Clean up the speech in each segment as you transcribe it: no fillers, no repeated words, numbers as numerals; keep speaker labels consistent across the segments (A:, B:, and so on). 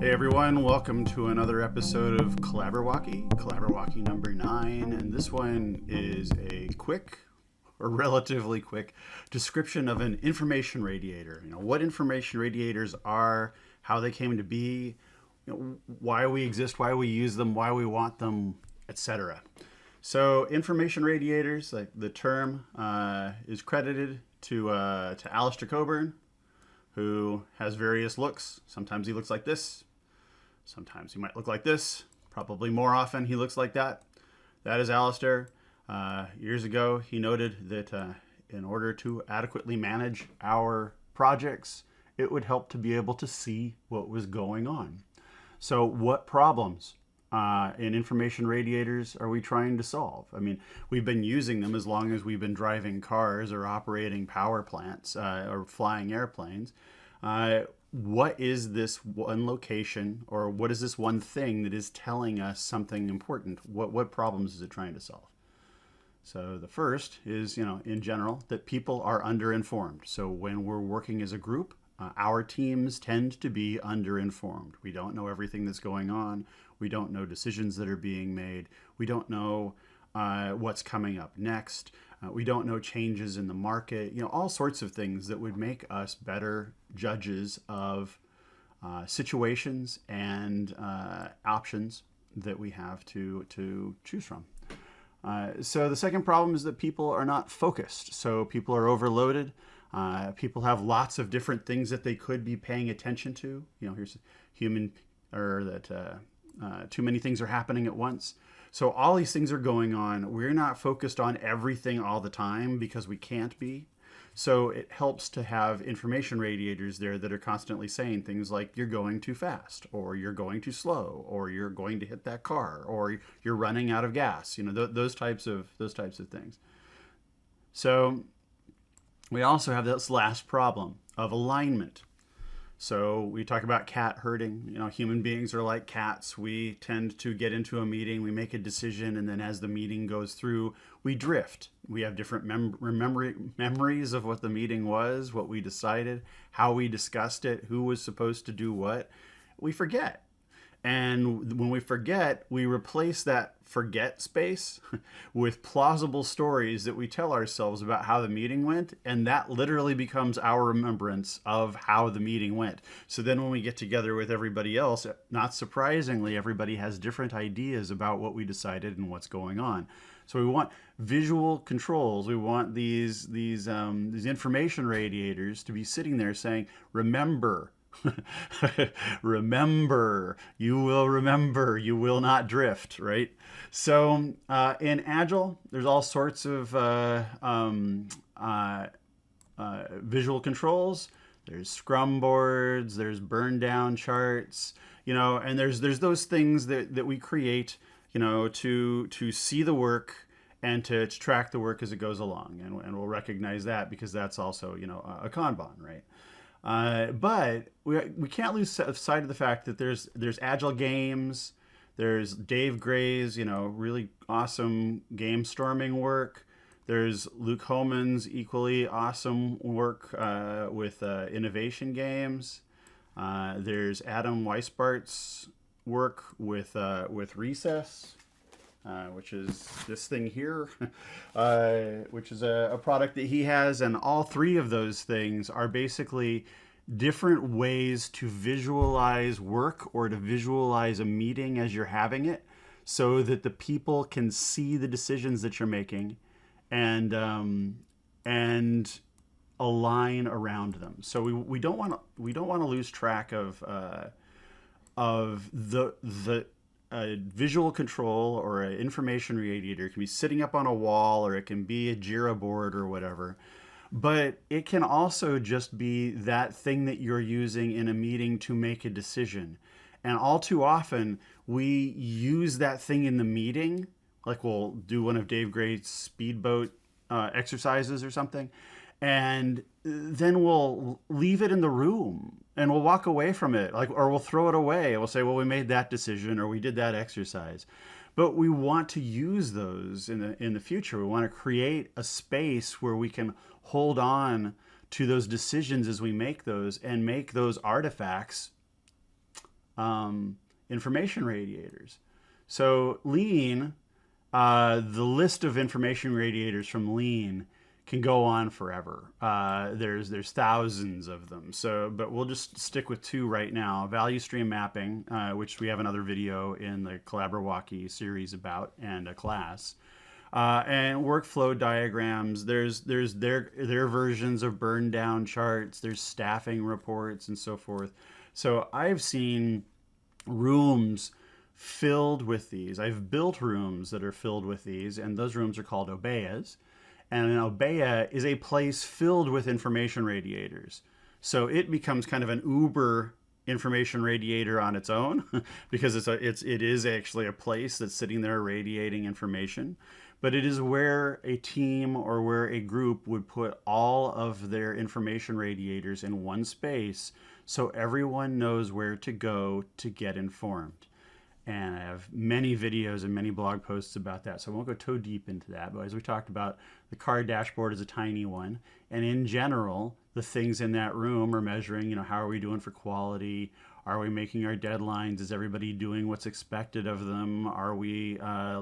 A: Hey everyone, welcome to another episode of Collaborwocky number 9, and this one is a quick, or relatively quick, description of an information radiator. What information radiators are, how they came to be, why we exist, why we use them, why we want them, etc. So information radiators, like the term, is credited to Alistair Cockburn, who has various looks. Sometimes he looks like this. Sometimes he might look like this. Probably more often he looks like that. That is Alistair. Years ago, he noted that in order to adequately manage our projects, it would help to be able to see what was going on. So what problems in information radiators are we trying to solve? I mean, we've been using them as long as we've been driving cars or operating power plants or flying airplanes. What is this one location, or what is this one thing that is telling us something important? What problems is it trying to solve? So the first is, in general, that people are underinformed. So when we're working as a group, our teams tend to be underinformed. We don't know everything that's going on. We don't know decisions that are being made. We don't know what's coming up next. We don't know changes in the market, all sorts of things that would make us better judges of situations and options that we have to choose from. So the second problem is that people are not focused. So people are overloaded. People have lots of different things that they could be paying attention to. Here's too many things are happening at once. So all these things are going on. We're not focused on everything all the time because we can't be. So it helps to have information radiators there that are constantly saying things like you're going too fast, or you're going too slow, or you're going to hit that car, or you're running out of gas. Those types of things. So we also have this last problem of alignment. So we talk about cat herding. Human beings are like cats. We tend to get into a meeting, we make a decision, and then as the meeting goes through, we drift. We have different memories of what the meeting was, what we decided, how we discussed it, who was supposed to do what. We forget. And when we forget, we replace that forget space with plausible stories that we tell ourselves about how the meeting went. And that literally becomes our remembrance of how the meeting went. So then when we get together with everybody else, not surprisingly, everybody has different ideas about what we decided and what's going on. So we want visual controls. We want these information radiators to be sitting there saying, remember, remember, you will not drift, right? So in Agile, there's all sorts of visual controls. There's Scrum boards, there's burn down charts, and there's those things that we create, to see the work and to track the work as it goes along. And we'll recognize that because that's also, a Kanban, right? But we can't lose sight of the fact that there's Agile games, there's Dave Gray's, really awesome game storming work. There's Luke Homan's equally awesome work with innovation games. There's Adam Weisbart's work with Recess, which is this thing here, which is a product that he has. And all three of those things are basically different ways to visualize work or to visualize a meeting as you're having it, so that the people can see the decisions that you're making and align around them. So we don't want to lose track of the visual control or an information radiator. It can be sitting up on a wall, or it can be a Jira board or whatever. But it can also just be that thing that you're using in a meeting to make a decision. And all too often, we use that thing in the meeting, like we'll do one of Dave Gray's speedboat exercises or something, and then we'll leave it in the room and we'll walk away from it, or we'll throw it away. We'll say, well, we made that decision or we did that exercise. But we want to use those in the future. We want to create a space where we can hold on to those decisions as we make those, and make those artifacts information radiators. So Lean, the list of information radiators from Lean can go on forever. There's thousands of them. So, but we'll just stick with two right now: value stream mapping, which we have another video in the Collaborwocky series about, and a class. And workflow diagrams. There's their versions of burn down charts. There's staffing reports and so forth. So I've seen rooms filled with these. I've built rooms that are filled with these, and those rooms are called obeas. And an obea is a place filled with information radiators. So it becomes kind of an Uber information radiator on its own because it is actually a place that's sitting there radiating information. But it is where a team or where a group would put all of their information radiators in one space so everyone knows where to go to get informed. And I have many videos and many blog posts about that, so I won't go toe deep into that. But as we talked about, the car dashboard is a tiny one. And in general, the things in that room are measuring, how are we doing for quality? Are we making our deadlines? Is everybody doing what's expected of them? Are we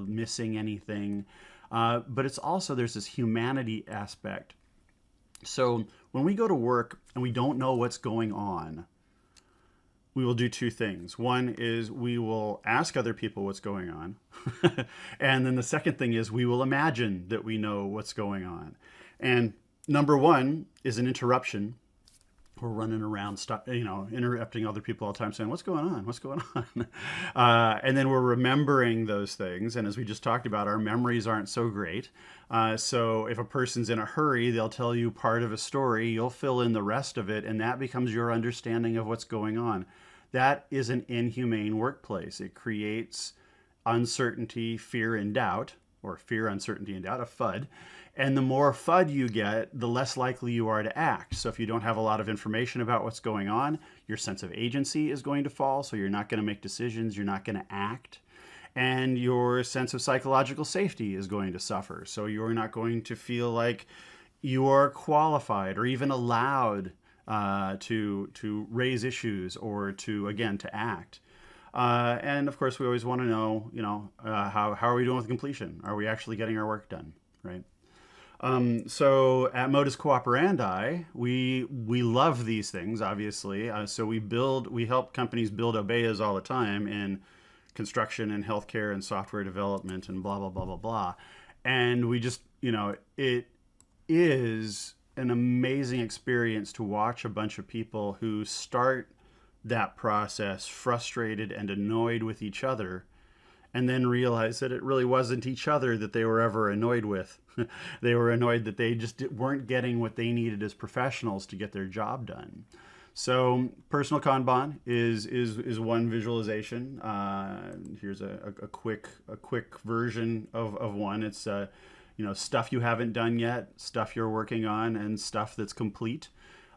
A: missing anything? But it's also, there's this humanity aspect. So when we go to work and we don't know what's going on, we will do two things. One is we will ask other people what's going on. And then the second thing is we will imagine that we know what's going on. And number one is an interruption. We're running around, interrupting other people all the time saying, what's going on? What's going on? And then we're remembering those things. And as we just talked about, our memories aren't so great. So if a person's in a hurry, they'll tell you part of a story, you'll fill in the rest of it, and that becomes your understanding of what's going on. That is an inhumane workplace. It creates uncertainty, fear, and doubt, or fear, uncertainty, and doubt, a FUD. And the more FUD you get, the less likely you are to act. So if you don't have a lot of information about what's going on, your sense of agency is going to fall. So you're not going to make decisions. You're not going to act. And your sense of psychological safety is going to suffer. So you're not going to feel like you are qualified or even allowed to raise issues or to act. And of course, we always want to know, how are we doing with completion? Are we actually getting our work done, right? So at Modus Cooperandi, we love these things, obviously. So we help companies build obeas all the time in construction and healthcare and software development and blah, blah, blah, blah, blah. And we just, it is an amazing experience to watch a bunch of people who start that process frustrated and annoyed with each other, and then realize that it really wasn't each other that they were ever annoyed with. They were annoyed that they just weren't getting what they needed as professionals to get their job done. So personal Kanban is one visualization. Here's a quick version of one. It's stuff you haven't done yet, stuff you're working on, and stuff that's complete.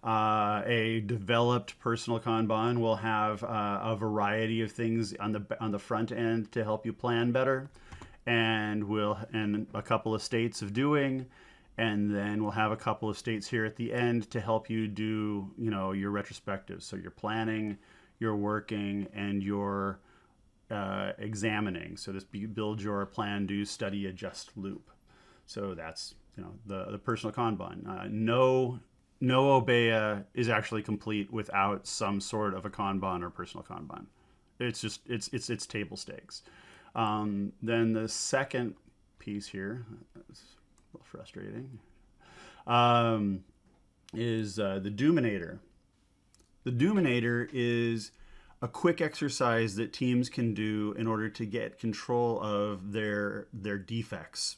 A: A developed personal Kanban will have a variety of things on the front end to help you plan better, and a couple of states of doing, and then we'll have a couple of states here at the end to help you do your retrospective. So you're planning, you're working, and you're examining. So this builds your plan, do, study, adjust loop. So that's the personal Kanban. No Obeya is actually complete without some sort of a Kanban or personal Kanban. It's just it's table stakes. Then the second piece here, it's a little frustrating, is the Dominator. The Dominator is a quick exercise that teams can do in order to get control of their defects.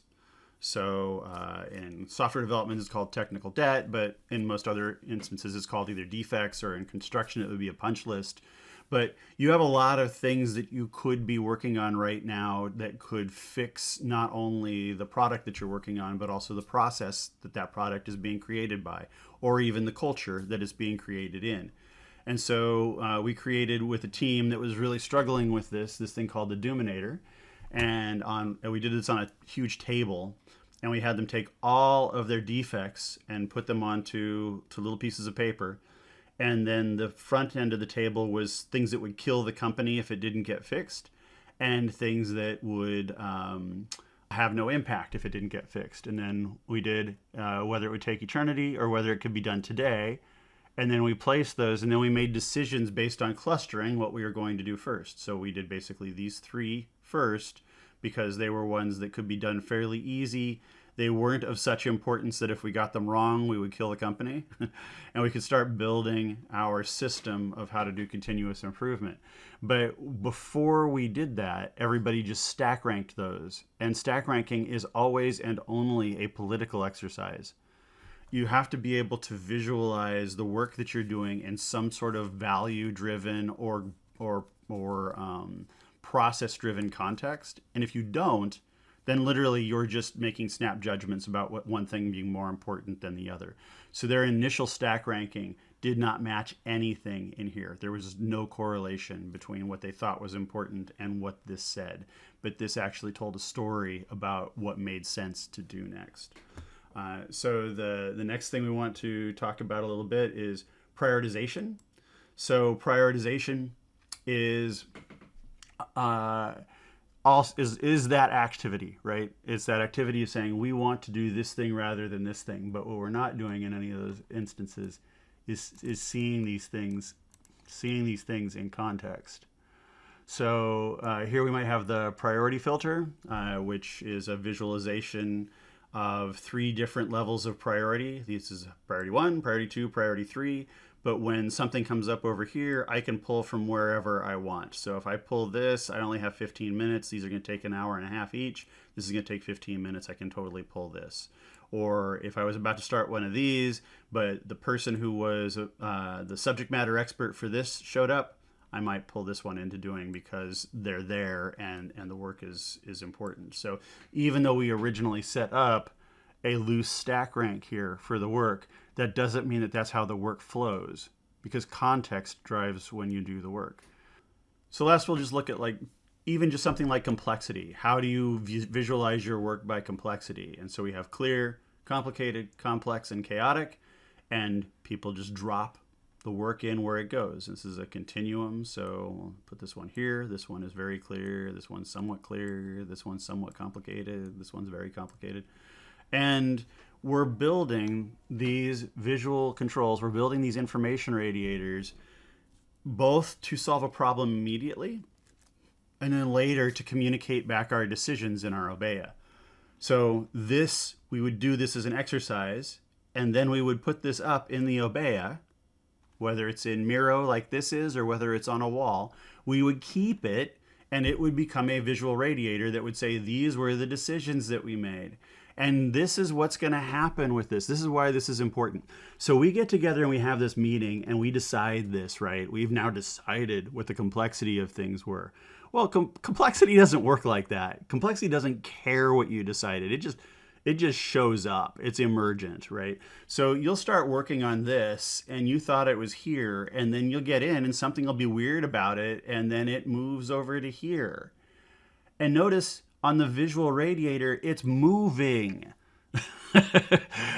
A: So in software development, it's called technical debt, but in most other instances, it's called either defects, or in construction, it would be a punch list. But you have a lot of things that you could be working on right now that could fix not only the product that you're working on, but also the process that product is being created by, or even the culture that it's being created in. And so we created, with a team that was really struggling with this thing called the Dominator. And we did this on a huge table, and we had them take all of their defects and put them onto little pieces of paper. And then the front end of the table was things that would kill the company if it didn't get fixed, and things that would have no impact if it didn't get fixed. And then we did whether it would take eternity or whether it could be done today. And then we placed those, and then we made decisions based on clustering what we were going to do first. So we did basically these three first because they were ones that could be done fairly easy. They weren't of such importance that if we got them wrong, we would kill the company. And we could start building our system of how to do continuous improvement. But before we did that, everybody just stack ranked those. And stack ranking is always and only a political exercise. You have to be able to visualize the work that you're doing in some sort of value-driven or process-driven context. And if you don't, then literally you're just making snap judgments about what one thing being more important than the other. So their initial stack ranking did not match anything in here. There was no correlation between what they thought was important and what this said. But this actually told a story about what made sense to do next. So the next thing we want to talk about a little bit is prioritization. So prioritization is is that activity, right? It's that activity of saying we want to do this thing rather than this thing. But what we're not doing in any of those instances is seeing these things in context. So here we might have the priority filter, which is a visualization of three different levels of priority. This is priority 1, priority 2, priority 3. But when something comes up over here, I can pull from wherever I want. So if I pull this, I only have 15 minutes. These are going to take an hour and a half each. This is going to take 15 minutes. I can totally pull this. Or if I was about to start one of these, but the person who was the subject matter expert for this showed up, I might pull this one into doing because they're there and the work is important. So even though we originally set up a loose stack rank here for the work, that doesn't mean that that's how the work flows, because context drives when you do the work. So last we'll just look at even just something like complexity. How do you visualize your work by complexity? And so we have clear, complicated, complex, and chaotic, and people just drop the work in where it goes. This is a continuum, so we'll put this one here. This one is very clear. This one's somewhat clear. This one's somewhat complicated. This one's very complicated. And we're building these visual controls. We're building these information radiators both to solve a problem immediately and then later to communicate back our decisions in our Obeya. So we would do this as an exercise, and then we would put this up in the Obeya, whether it's in Miro like this is or whether it's on a wall. We would keep it, and it would become a visual radiator that would say, these were the decisions that we made. And this is what's going to happen with this. This is why this is important. So we get together and we have this meeting and we decide this, right? We've now decided what the complexity of things were. Well, complexity doesn't work like that. Complexity doesn't care what you decided. It just shows up. It's emergent, right? So you'll start working on this and you thought it was here, and then you'll get in and something will be weird about it, and then it moves over to here. And notice on the visual radiator, it's moving.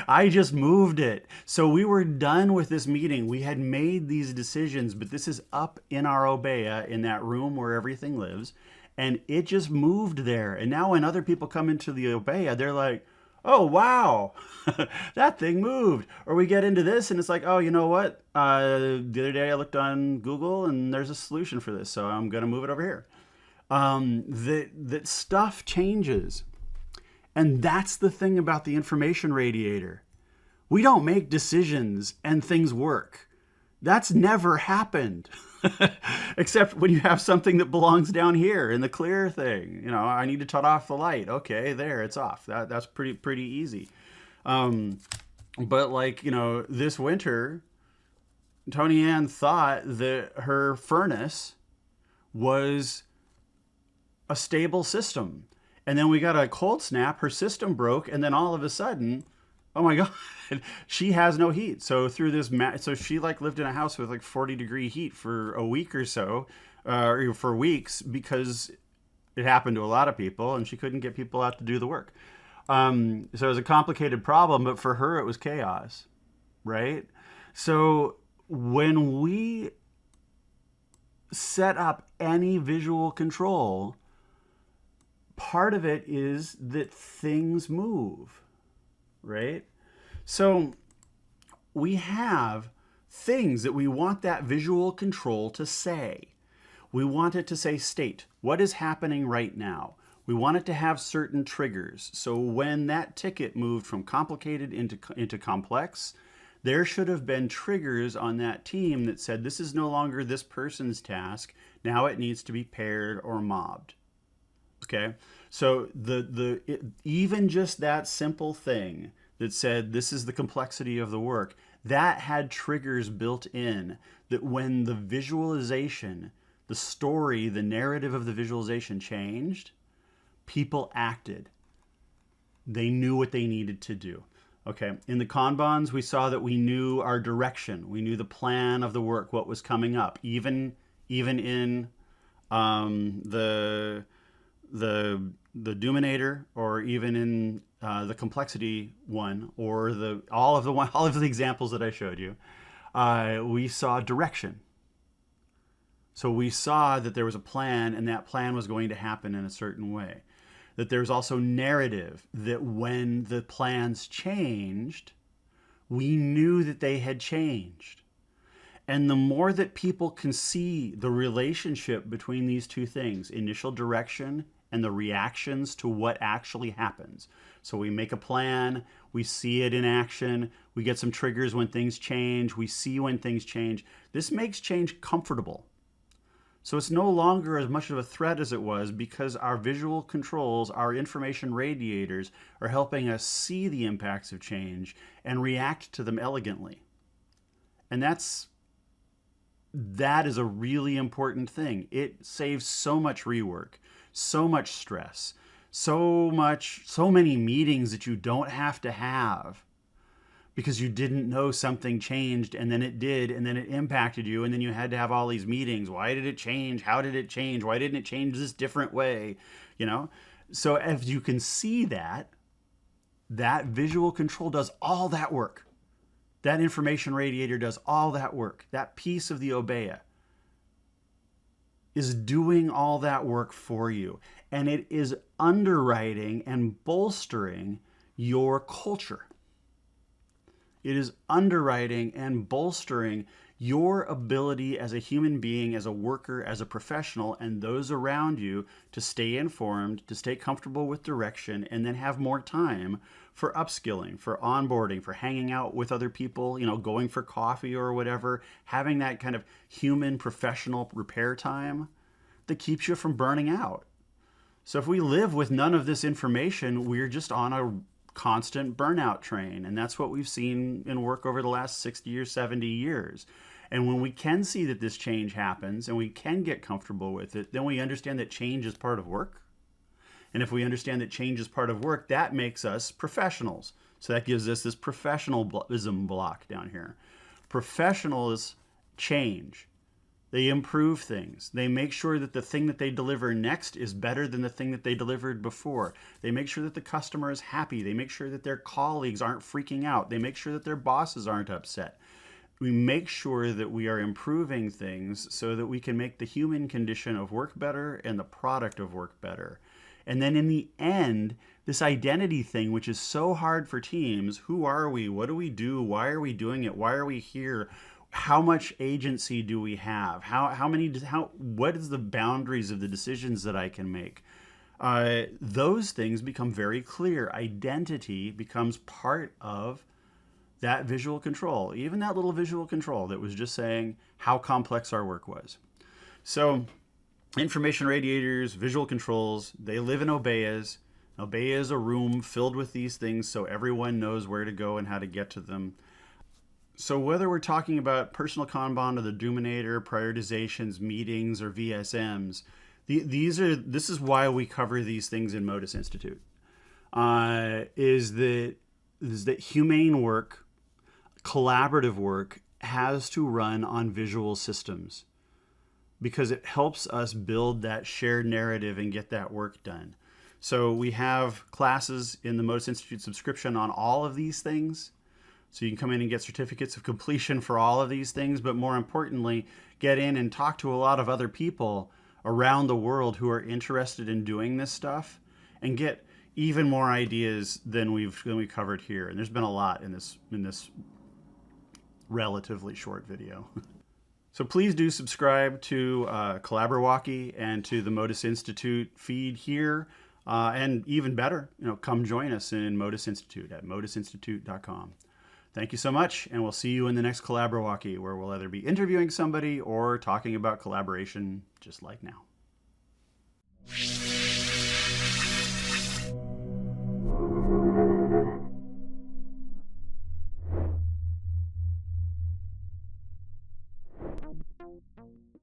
A: I just moved it. So we were done with this meeting. We had made these decisions, but this is up in our Obeya, in that room where everything lives, and it just moved there. And now when other people come into the Obeya, they're like, oh, wow, that thing moved. Or we get into this and it's like, oh, you know what? The other day I looked on Google and there's a solution for this, so I'm going to move it over here. That stuff changes. And that's the thing about the information radiator. We don't make decisions and things work. That's never happened. Except when you have something that belongs down here in the clear thing. You know, I need to turn off the light. Okay, there, it's off. That's pretty easy. But this winter, Tony Ann thought that her furnace was a stable system. And then we got a cold snap, her system broke, and then all of a sudden, oh my God, she has no heat. So through this, so she lived in a house with 40-degree heat for a week or so, or for weeks, because it happened to a lot of people and she couldn't get people out to do the work. So it was a complicated problem, but for her it was chaos, right? So when we set up any visual control, part of it is that things move, right? So we have things that we want that visual control to say. We want it to say state. What is happening right now? We want it to have certain triggers. So when that ticket moved from complicated into complex, there should have been triggers on that team that said, this is no longer this person's task. Now it needs to be paired or mobbed. Okay? So even just that simple thing that said, this is the complexity of the work, that had triggers built in that when the visualization, the story, the narrative of the visualization changed, people acted. They knew what they needed to do. Okay, in the Kanbans, we saw that we knew our direction. We knew the plan of the work, what was coming up. Even in the Dominator, or even in the complexity one, or all of the examples that I showed you, we saw direction. So we saw that there was a plan, and that plan was going to happen in a certain way. That there's also narrative, that when the plans changed, we knew that they had changed. And the more that people can see the relationship between these two things, initial direction and the reactions to what actually happens. So we make a plan, we see it in action, we get some triggers when things change, we see when things change. This makes change comfortable. So it's no longer as much of a threat as it was, because our visual controls, our information radiators, are helping us see the impacts of change and react to them elegantly. And that is a really important thing. It saves so much rework, so much stress, so many meetings that you don't have to have because you didn't know something changed, and then it did, and then it impacted you, and then you had to have all these meetings. Why did it change? How did it change? Why didn't it change this different way? So if you can see that visual control does all that work. That information radiator does all that work. That piece of the Obeya is doing all that work for you. And it is underwriting and bolstering your culture. It is underwriting and bolstering your ability as a human being, as a worker, as a professional, and those around you to stay informed, to stay comfortable with direction, and then have more time for upskilling, for onboarding, for hanging out with other people, going for coffee or whatever, having that kind of human professional repair time that keeps you from burning out. So if we live with none of this information, we're just on a constant burnout train. And that's what we've seen in work over the last 60 or 70 years. And when we can see that this change happens and we can get comfortable with it, then we understand that change is part of work. And if we understand that change is part of work, that makes us professionals. So that gives us this professionalism block down here. Professionals change. They improve things. They make sure that the thing that they deliver next is better than the thing that they delivered before. They make sure that the customer is happy. They make sure that their colleagues aren't freaking out. They make sure that their bosses aren't upset. We make sure that we are improving things so that we can make the human condition of work better and the product of work better. And then in the end, this identity thing, which is so hard for teams, who are we? What do we do? Why are we doing it? Why are we here? How much agency do we have? What is the boundaries of the decisions that I can make? Those things become very clear. Identity becomes part of that visual control, even that little visual control that was just saying how complex our work was. So information radiators, visual controls, they live in Obeyas. Obeya is a room filled with these things so everyone knows where to go and how to get to them. So whether we're talking about personal Kanban or the Dominator, prioritizations, meetings, or VSMs, this is why we cover these things in Modus Institute. Is that humane work, collaborative work, has to run on visual systems because it helps us build that shared narrative and get that work done. So we have classes in the Modus Institute subscription on all of these things. So you can come in and get certificates of completion for all of these things, but more importantly, get in and talk to a lot of other people around the world who are interested in doing this stuff and get even more ideas than we covered here. And there's been a lot in this relatively short video. So please do subscribe to Collaborwocky and to the Modus Institute feed here. And even better, come join us in Modus Institute at modusinstitute.com. Thank you so much, and we'll see you in the next Collaborwocky, where we'll either be interviewing somebody or talking about collaboration just like now.